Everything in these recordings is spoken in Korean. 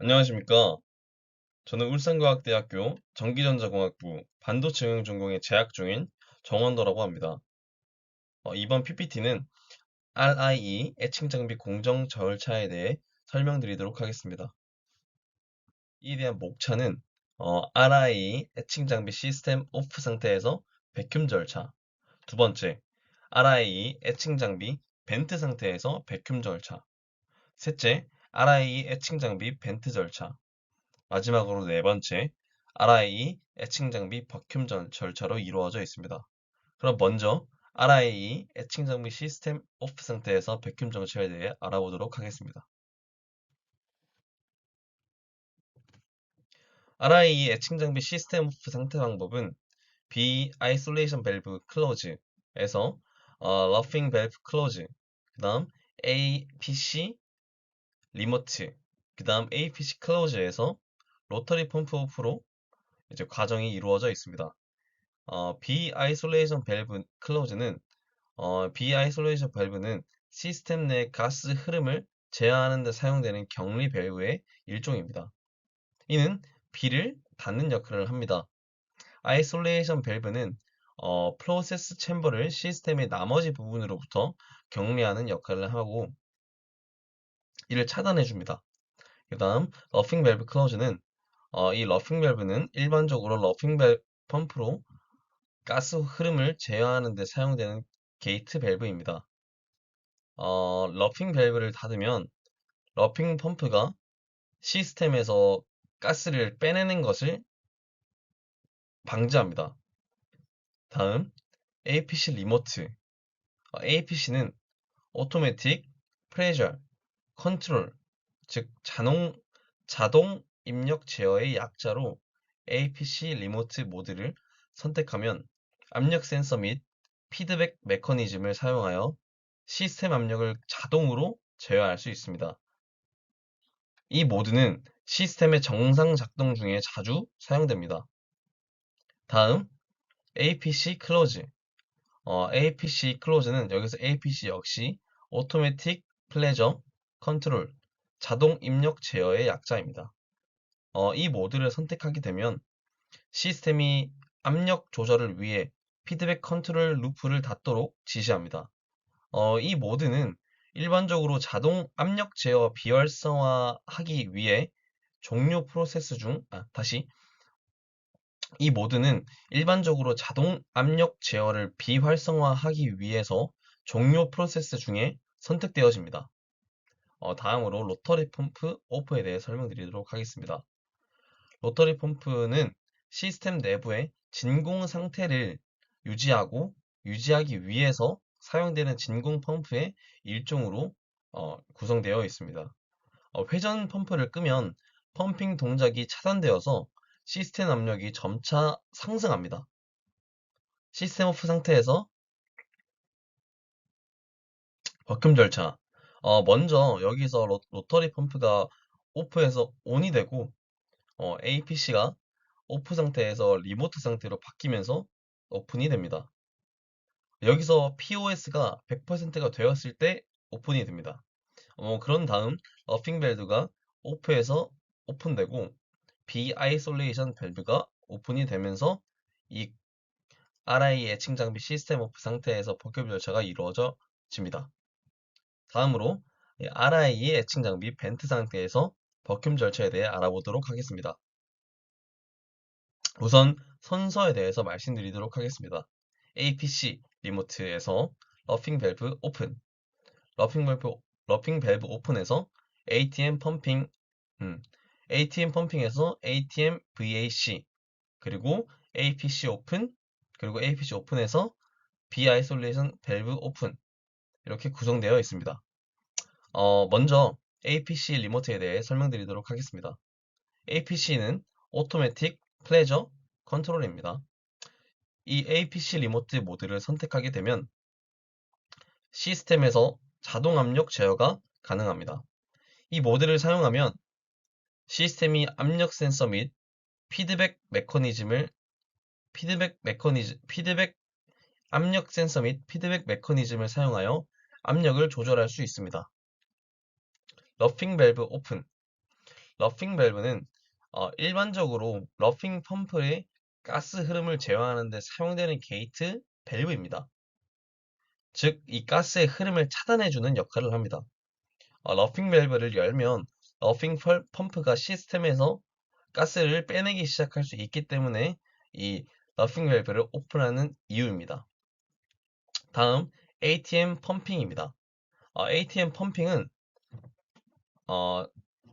안녕하십니까. 저는 울산과학대학교 전기전자공학부 반도체 응용 전공에 재학 중인 정원도라고 합니다. 이번 PPT는 RIE 애칭장비 공정 절차에 대해 설명드리도록 하겠습니다. 이에 대한 목차는 RIE 애칭장비 시스템 오프 상태에서 백큐 절차, 두 번째, RIE 애칭장비 벤트 상태에서 백큐 절차, 셋째, RIE 애칭장비 벤트 절차, 마지막으로 네 번째, RIE 애칭 장비 버큐 절차로 이루어져 있습니다. 그럼 먼저 RIE 애칭 장비 시스템 오프 상태에서 백큐 절차에 대해 알아보도록 하겠습니다. RIE 애칭 장비 시스템 오프 상태 방법은 B 아이솔레이션 밸브 클로즈에서 러핑 밸브 클로즈, 그다음 APC 리모트, 그다음 APC 클로즈에서 로터리 펌프 오프로 이제 과정이 이루어져 있습니다. 비아이솔레이션 밸브 클로즈는 비아이솔레이션 밸브는 시스템 내 가스 흐름을 제어하는 데 사용되는 격리 밸브의 일종입니다. 이는 비를 닫는 역할을 합니다. 아이솔레이션 밸브는 프로세스 챔버를 시스템의 나머지 부분으로부터 격리하는 역할을 하고 이를 차단해 줍니다. 그 다음 러핑 밸브 클로즈는 이 러핑 밸브는 일반적으로 러핑 밸브 펌프로 가스 흐름을 제어하는 데 사용되는 게이트 밸브입니다. 러핑 밸브를 닫으면 러핑 펌프가 시스템에서 가스를 빼내는 것을 방지합니다. 다음, APC 리모트. APC는 오토매틱 프레셔 컨트롤, 즉 자동 입력 제어의 약자로 APC 리모트 모드를 선택하면 압력 센서 및 피드백 메커니즘을 사용하여 시스템 압력을 자동으로 제어할 수 있습니다. 이 모드는 시스템의 정상 작동 중에 자주 사용됩니다. 다음, APC 클로즈. APC 클로즈는 여기서 APC 역시 오토매틱 플레저 컨트롤, 자동 입력 제어의 약자입니다. 이 모드를 선택하게 되면 시스템이 압력 조절을 위해 피드백 컨트롤 루프를 닫도록 지시합니다. 이 모드는 일반적으로 자동 압력 제어 비활성화하기 위해 종료 프로세스 중, 다시. 이 모드는 일반적으로 자동 압력 제어를 비활성화하기 위해서 종료 프로세스 중에 선택되어집니다. 다음으로 로터리 펌프 오프에 대해 설명드리도록 하겠습니다. 로터리 펌프는 시스템 내부의 진공 상태를 유지하기 위해서 사용되는 진공 펌프의 일종으로 구성되어 있습니다. 회전 펌프를 끄면 펌핑 동작이 차단되어서 시스템 압력이 점차 상승합니다. 시스템 오프 상태에서 버큐 절차. 먼저 여기서 로터리 펌프가 오프에서 온이 되고 APC가 오프 상태에서 리모트 상태로 바뀌면서 오픈이 됩니다. 여기서 POS가 100%가 되었을 때 오픈이 됩니다. 그런 다음 러핑 밸브가 오프에서 오픈되고 비아이솔레이션 밸브가 오픈이 되면서 이 RI 애칭 장비 시스템 오프 상태에서 복귀 절차가 이루어집니다. 다음으로 RI의 애칭 장비 벤트 상태에서 버큐 절차에 대해 알아보도록 하겠습니다. 우선 선서에 대해서 말씀드리도록 하겠습니다. APC 리모트에서 러핑 밸브 오픈, 러핑 밸브, 러핑 밸브 오픈에서 ATM 펌핑, ATM 펌핑에서 ATM VAC, 그리고 APC 오픈, 그리고 APC 오픈에서 비아이솔레이션 밸브 오픈, 이렇게 구성되어 있습니다. 먼저 APC 리모트에 대해 설명드리도록 하겠습니다. APC는 오토매틱 플레저 컨트롤입니다. 이 APC 리모트 모드를 선택하게 되면 시스템에서 자동 압력 제어가 가능합니다. 이 모드를 사용하면 시스템이 압력 센서 및 피드백 메커니즘을 피드백 압력 센서 및 피드백 메커니즘을 사용하여 압력을 조절할 수 있습니다. 러핑 밸브 오픈. 러핑 밸브는 일반적으로 러핑 펌프의 가스 흐름을 제어하는 데 사용되는 게이트 밸브입니다. 즉, 이 가스의 흐름을 차단해주는 역할을 합니다. 러핑 밸브를 열면 러핑 펌프가 시스템에서 가스를 빼내기 시작할 수 있기 때문에 이 러핑 밸브를 오픈하는 이유입니다. 다음, ATM 펌핑입니다. ATM 펌핑은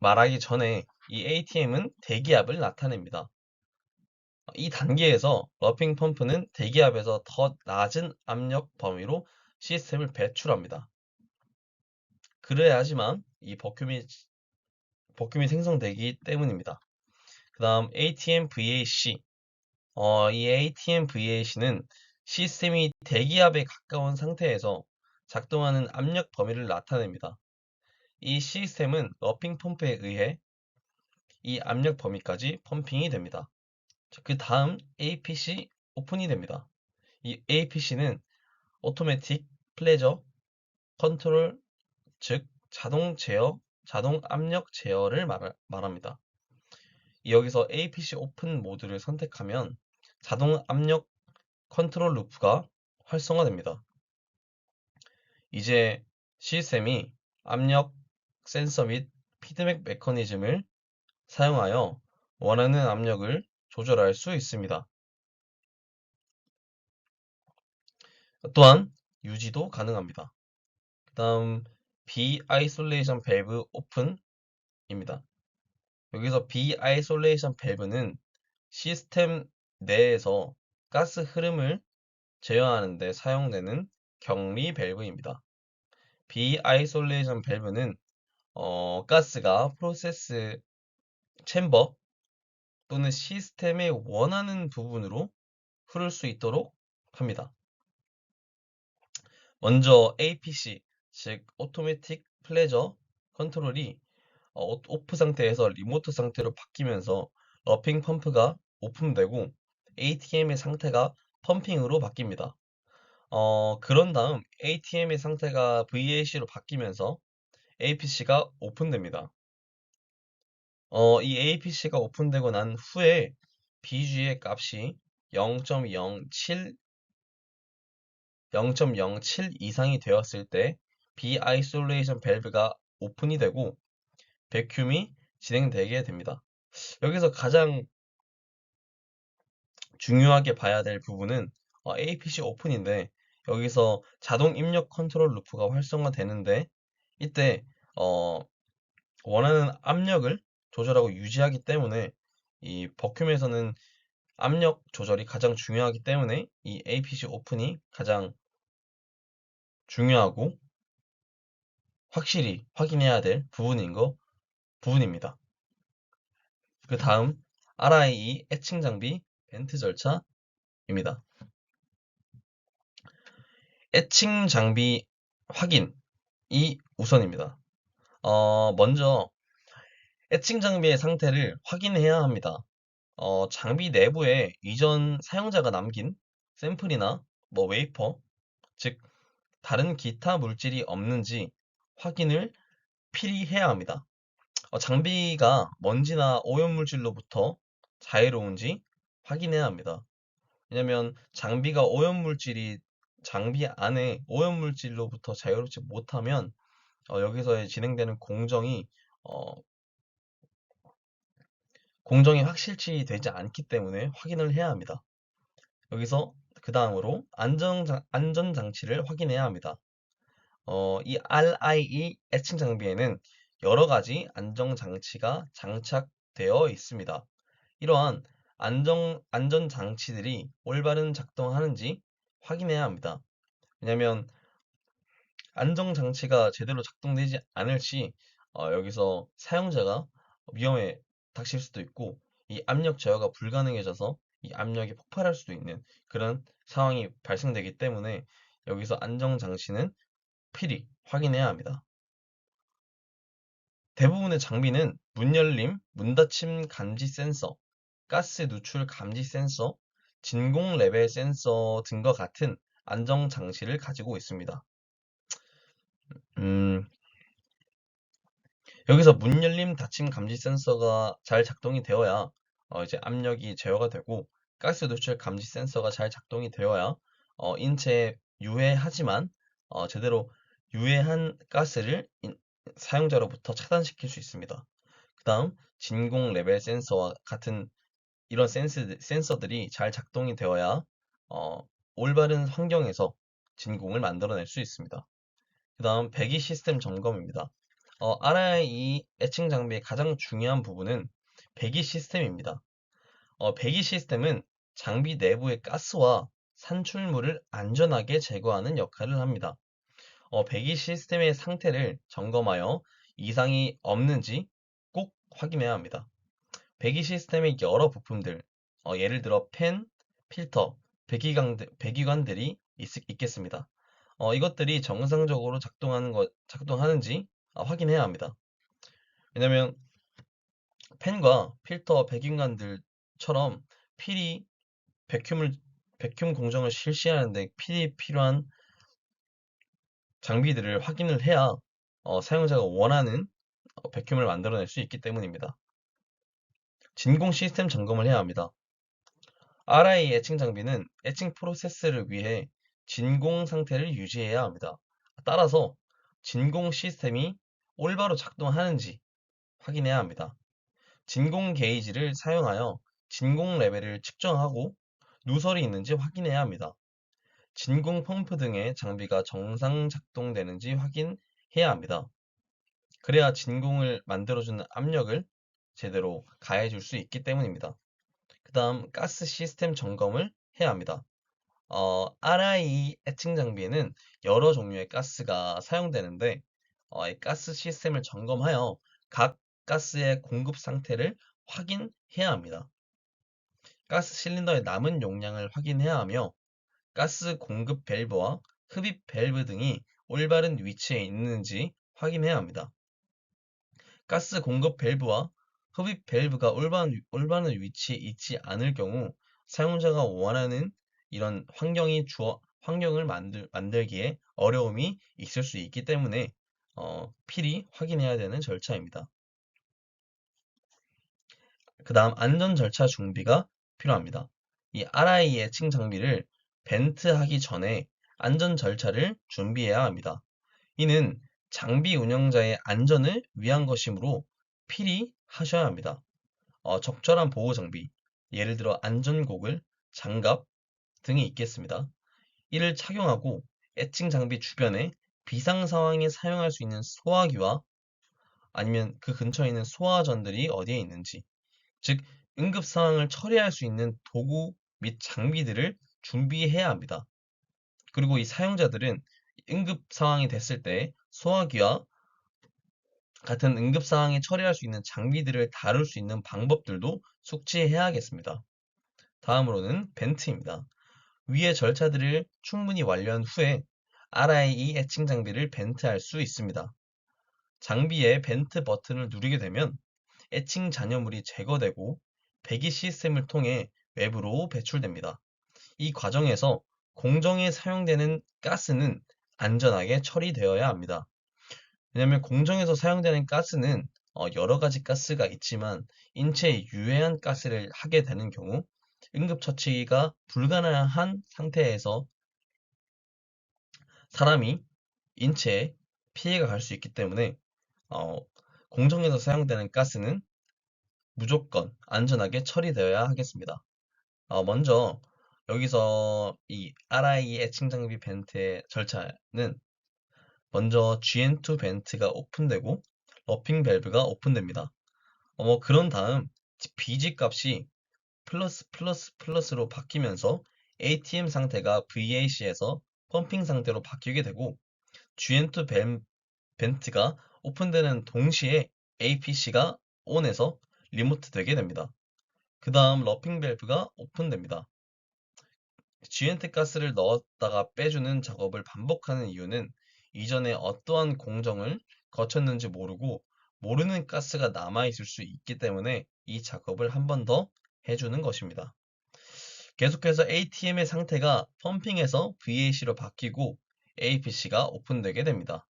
말하기 전에 이 ATM은 대기압을 나타냅니다. 이 단계에서 러핑 펌프는 대기압에서 더 낮은 압력 범위로 시스템을 배출합니다. 그래야지만 이 버큐이 생성되기 때문입니다. 그 다음 ATM VAC. 이 ATM VAC는 시스템이 대기압에 가까운 상태에서 작동하는 압력 범위를 나타냅니다. 이 시스템은 러핑 펌프에 의해 이 압력 범위까지 펌핑이 됩니다. 그 다음 APC 오픈이 됩니다. 이 APC는 오토매틱 플레저 컨트롤, 즉 자동 제어, 자동 압력 제어를 말합니다. 여기서 APC 오픈 모드를 선택하면 자동 압력 컨트롤 루프가 활성화됩니다. 이제 시스템이 압력 센서 및 피드백 메커니즘을 사용하여 원하는 압력을 조절할 수 있습니다. 또한 유지도 가능합니다. 그 다음 비아이솔레이션 밸브 오픈입니다. 여기서 비아이솔레이션 밸브는 시스템 내에서 가스 흐름을 제어하는 데 사용되는 격리 밸브입니다. 비아이솔레이션 밸브는 가스가 프로세스 챔버 또는 시스템의 원하는 부분으로 흐를 수 있도록 합니다. 먼저 APC, 즉 오토매틱 플레저 컨트롤이 오프 상태에서 리모트 상태로 바뀌면서 러핑 펌프가 오픈되고 ATM의 상태가 펌핑으로 바뀝니다. 그런 다음 ATM의 상태가 VAC로 바뀌면서 APC가 오픈됩니다. 이 APC가 오픈되고 난 후에 BG의 값이 0.07 이상이 되었을 때 비아이솔레이션 밸브가 오픈이 되고 백큐이 진행되게 됩니다. 여기서 가장 중요하게 봐야 될 부분은 APC 오픈인데 여기서 자동 입력 컨트롤 루프가 활성화되는데 이때 원하는 압력을 조절하고 유지하기 때문에 이 버큐에서는 압력 조절이 가장 중요하기 때문에 이 APC 오픈이 가장 중요하고 확실히 확인해야 될 부분입니다. 그 다음 RIE 애칭 장비 벤트 절차입니다. 애칭 장비 확인이 우선입니다. 먼저 애칭 장비의 상태를 확인해야 합니다. 장비 내부에 이전 사용자가 남긴 샘플이나 웨이퍼, 즉 다른 기타 물질이 없는지 확인을 필히해야 합니다. 장비가 먼지나 오염물질로부터 자유로운지 확인해야 합니다. 왜냐면 장비 안에 오염물질로부터 자유롭지 못하면 여기서 진행되는 어, 공정이 확실치 되지 않기 때문에 확인을 해야 합니다. 여기서 그 다음으로 안전장치를 확인해야 합니다. 이 RIE 애칭 장비에는 여러 가지 안전장치가 장착되어 있습니다. 이러한 안전장치들이 올바른 작동하는지 확인해야 합니다. 왜냐하면 안전장치가 제대로 작동되지 않을 시 여기서 사용자가 위험에 닥칠 수도 있고 이 압력 제어가 불가능해져서 이 압력이 폭발할 수도 있는 그런 상황이 발생되기 때문에 여기서 안전장치는 필히 확인해야 합니다. 대부분의 장비는 문 열림, 문 닫힘 감지 센서, 가스 누출 감지 센서, 진공 레벨 센서 등과 같은 안정 장치를 가지고 있습니다. 음, 여기서 문 열림 닫힘 감지 센서가 잘 작동이 되어야 이제 압력이 제어가 되고 가스 노출 감지 센서가 잘 작동이 되어야 인체에 유해하지만 제대로 유해한 가스를 사용자로부터 차단시킬 수 있습니다. 그 다음 진공 레벨 센서와 같은 이런 센서들이 잘 작동이 되어야 어, 올바른 환경에서 진공을 만들어낼 수 있습니다. 그 다음 배기 시스템 점검입니다. RIE 애칭 장비의 가장 중요한 부분은 배기 시스템입니다. 배기 시스템은 장비 내부의 가스와 산출물을 안전하게 제거하는 역할을 합니다. 배기 시스템의 상태를 점검하여 이상이 없는지 꼭 확인해야 합니다. 배기 시스템의 여러 부품들, 예를 들어 팬, 필터, 배기관들이 있겠습니다. 이것들이 정상적으로 작동하는지 확인해야 합니다. 왜냐면 팬과 필터, 배기관들처럼 필히 베큐물, 베큐um 공정을 실시하는데 필히 필요한 장비들을 확인을 해야 사용자가 원하는 베큐um을 만들어낼 수 있기 때문입니다. 진공 시스템 점검을 해야 합니다. RI 애칭 장비는 애칭 프로세스를 위해 진공 상태를 유지해야 합니다. 따라서 진공 시스템이 올바로 작동하는지 확인해야 합니다. 진공 게이지를 사용하여 진공 레벨을 측정하고 누설이 있는지 확인해야 합니다. 진공 펌프 등의 장비가 정상 작동되는지 확인해야 합니다. 그래야 진공을 만들어주는 압력을 제대로 가해줄 수 있기 때문입니다. 그 다음 가스 시스템 점검을 해야 합니다. RIE 애칭 장비에는 여러 종류의 가스가 사용되는데 이 가스 시스템을 점검하여 각 가스의 공급 상태를 확인해야 합니다. 가스 실린더의 남은 용량을 확인해야 하며 가스 공급 밸브와 흡입 밸브 등이 올바른 위치에 있는지 확인해야 합니다. 가스 공급 밸브와 흡입 밸브가 올바른 위치에 있지 않을 경우 사용자가 원하는 이런 환경을 만들기에 어려움이 있을 수 있기 때문에 필히 확인해야 되는 절차입니다. 그 다음 안전 절차 준비가 필요합니다. 이 RI 예칭 장비를 벤트하기 전에 안전 절차를 준비해야 합니다. 이는 장비 운영자의 안전을 위한 것이므로 필히 하셔야 합니다. 적절한 보호 장비, 예를 들어 안전고글, 장갑 등이 있겠습니다. 이를 착용하고 애칭 장비 주변에 비상 상황에 사용할 수 있는 소화기와 아니면 그 근처에 있는 소화전들이 어디에 있는지, 즉 응급 상황을 처리할 수 있는 도구 및 장비들을 준비해야 합니다. 그리고 이 사용자들은 응급 상황이 됐을 때 소화기와 같은 응급 상황에 처리할 수 있는 장비들을 다룰 수 있는 방법들도 숙지해야겠습니다. 다음으로는 벤트입니다. 위의 절차들을 충분히 완료한 후에 RIE 애칭 장비를 벤트할 수 있습니다. 장비의 벤트 버튼을 누르게 되면 애칭 잔여물이 제거되고 배기 시스템을 통해 외부로 배출됩니다. 이 과정에서 공정에 사용되는 가스는 안전하게 처리되어야 합니다. 왜냐하면 공정에서 사용되는 가스는 여러 가지 가스가 있지만 인체에 유해한 가스를 하게 되는 경우 응급처치가 불가능한 상태에서 사람이 인체에 피해가 갈 수 있기 때문에 어, 공정에서 사용되는 가스는 무조건 안전하게 처리되어야 하겠습니다. 먼저 여기서 이 RIE 애칭 장비 벤트의 절차는 먼저 GN2 벤트가 오픈되고 러핑 밸브가 오픈됩니다. 그런 다음 BG 값이 플러스로 바뀌면서 ATM 상태가 VAC에서 펌핑 상태로 바뀌게 되고 GN2 벤트가 오픈되는 동시에 APC가 ON에서 리모트 되게 됩니다. 그 다음 러핑 밸브가 오픈됩니다. GNT 가스를 넣었다가 빼주는 작업을 반복하는 이유는 이전에 어떠한 공정을 거쳤는지 모르는 가스가 남아있을 수 있기 때문에 이 작업을 한 번 더 해주는 것입니다. 계속해서 ATM의 상태가 펌핑에서 VAC로 바뀌고 APC가 오픈되게 됩니다.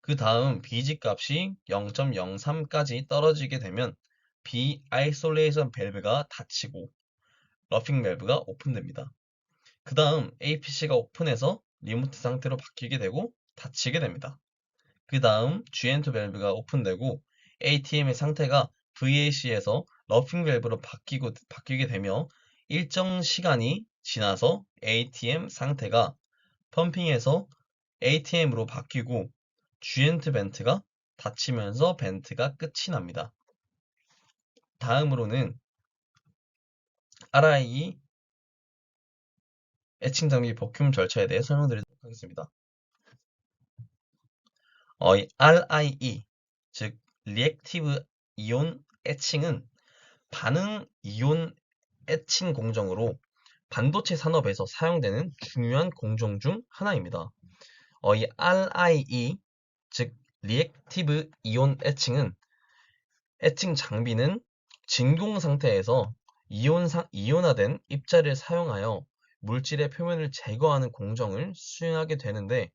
그 다음 BG 값이 0.03까지 떨어지게 되면 비아이솔레이션 밸브가 닫히고 러핑 밸브가 오픈됩니다. 그 다음 APC가 오픈해서 리모트 상태로 바뀌게 되고 닫히게 됩니다. 그 다음 G&2 밸브가 오픈되고 ATM의 상태가 VAC에서 러핑 밸브로 바뀌게 되며 일정 시간이 지나서 ATM 상태가 펌핑에서 ATM으로 바뀌고 G&2 벤트가 닫히면서 벤트가 끝이 납니다. 다음으로는 RIE 애칭 장비 버큐um 절차에 대해 설명드리도록 하겠습니다. 이 RIE, 즉 리액티브 이온 애칭은 반응 이온 애칭 공정으로 반도체 산업에서 사용되는 중요한 공정 중 하나입니다. 이 RIE, 즉 리액티브 이온 애칭은 애칭 장비는 진공 상태에서 이온화된 입자를 사용하여 물질의 표면을 제거하는 공정을 수행하게 되는데,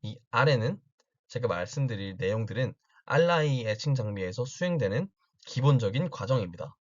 이 아래는 제가 말씀드릴 내용들은 RIE 애칭 장비에서 수행되는 기본적인 과정입니다.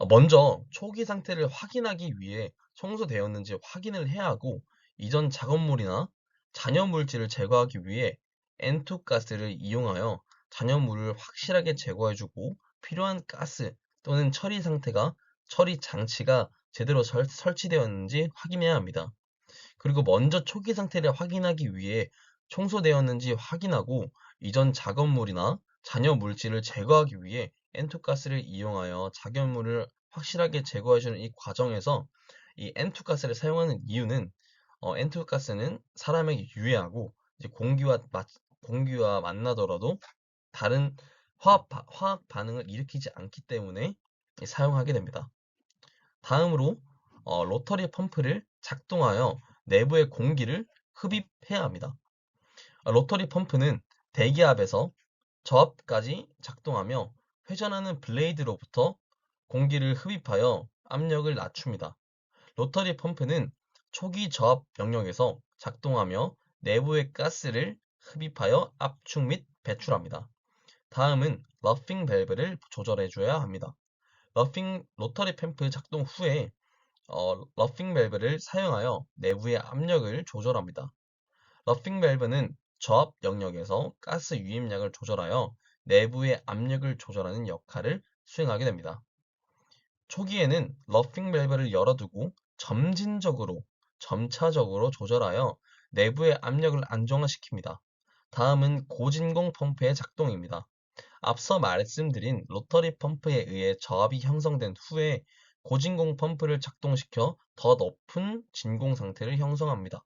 먼저 초기 상태를 확인하기 위해 청소되었는지 확인을 해야 하고, 이전 작업물이나 잔여물질을 제거하기 위해 N2 가스를 이용하여 잔여물을 확실하게 제거해주고, 필요한 가스 또는 처리 장치가 제대로 설치되었는지 확인해야 합니다. 그리고 먼저 초기 상태를 확인하기 위해 청소되었는지 확인하고, 이전 작업물이나 잔여 물질을 제거하기 위해 N2 가스를 이용하여 작업물을 확실하게 제거해주는 이 과정에서 이 N2 가스를 사용하는 이유는, N2 가스는 사람에게 유해하고 이제 공기와 만나더라도 다른 화학 반응을 일으키지 않기 때문에 사용하게 됩니다. 다음으로 로터리 펌프를 작동하여 내부의 공기를 흡입해야 합니다. 로터리 펌프는 대기압에서 저압까지 작동하며 회전하는 블레이드로부터 공기를 흡입하여 압력을 낮춥니다. 로터리 펌프는 초기 저압 영역에서 작동하며 내부의 가스를 흡입하여 압축 및 배출합니다. 다음은 러핑 밸브를 조절해줘야 합니다. 로터리 펌프 작동 후에 러핑 밸브를 사용하여 내부의 압력을 조절합니다. 러핑 밸브는 저압 영역에서 가스 유입량을 조절하여 내부의 압력을 조절하는 역할을 수행하게 됩니다. 초기에는 러핑 밸브를 열어두고 점차적으로 조절하여 내부의 압력을 안정화시킵니다. 다음은 고진공 펌프의 작동입니다. 앞서 말씀드린 로터리 펌프에 의해 저압이 형성된 후에 고진공 펌프를 작동시켜 더 높은 진공 상태를 형성합니다.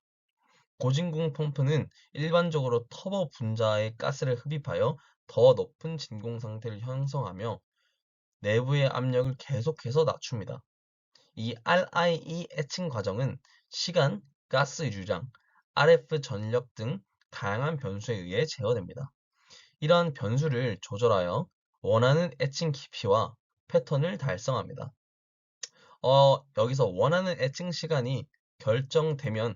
고진공 펌프는 일반적으로 터보 분자의 가스를 흡입하여 더 높은 진공 상태를 형성하며 내부의 압력을 계속해서 낮춥니다. 이 RIE 애칭 과정은 시간, 가스 유량, RF 전력 등 다양한 변수에 의해 제어됩니다. 이러한 변수를 조절하여 원하는 애칭 깊이와 패턴을 달성합니다. 여기서 원하는 애칭 시간이 결정되면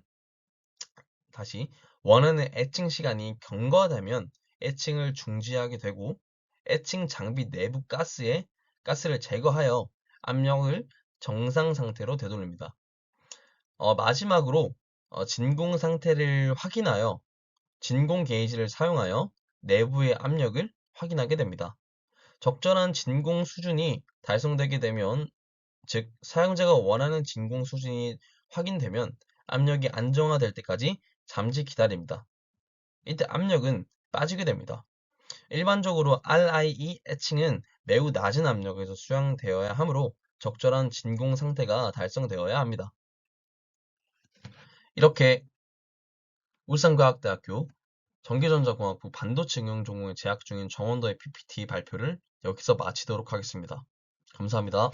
원하는 애칭 시간이 경과되면 애칭을 중지하게 되고, 애칭 장비 내부 가스를 제거하여 압력을 정상 상태로 되돌립니다. 마지막으로 진공 상태를 확인하여 진공 게이지를 사용하여 내부의 압력을 확인하게 됩니다. 적절한 진공 수준이 달성되게 되면, 즉 사용자가 원하는 진공 수준이 확인되면 압력이 안정화될 때까지 잠시 기다립니다. 이때 압력은 빠지게 됩니다. 일반적으로 RIE 애칭은 매우 낮은 압력에서 수행되어야 하므로 적절한 진공 상태가 달성되어야 합니다. 이렇게 울산과학대학교 전기전자공학부 반도체 응용 전공에 재학 중인 정원더의 PPT 발표를 여기서 마치도록 하겠습니다. 감사합니다.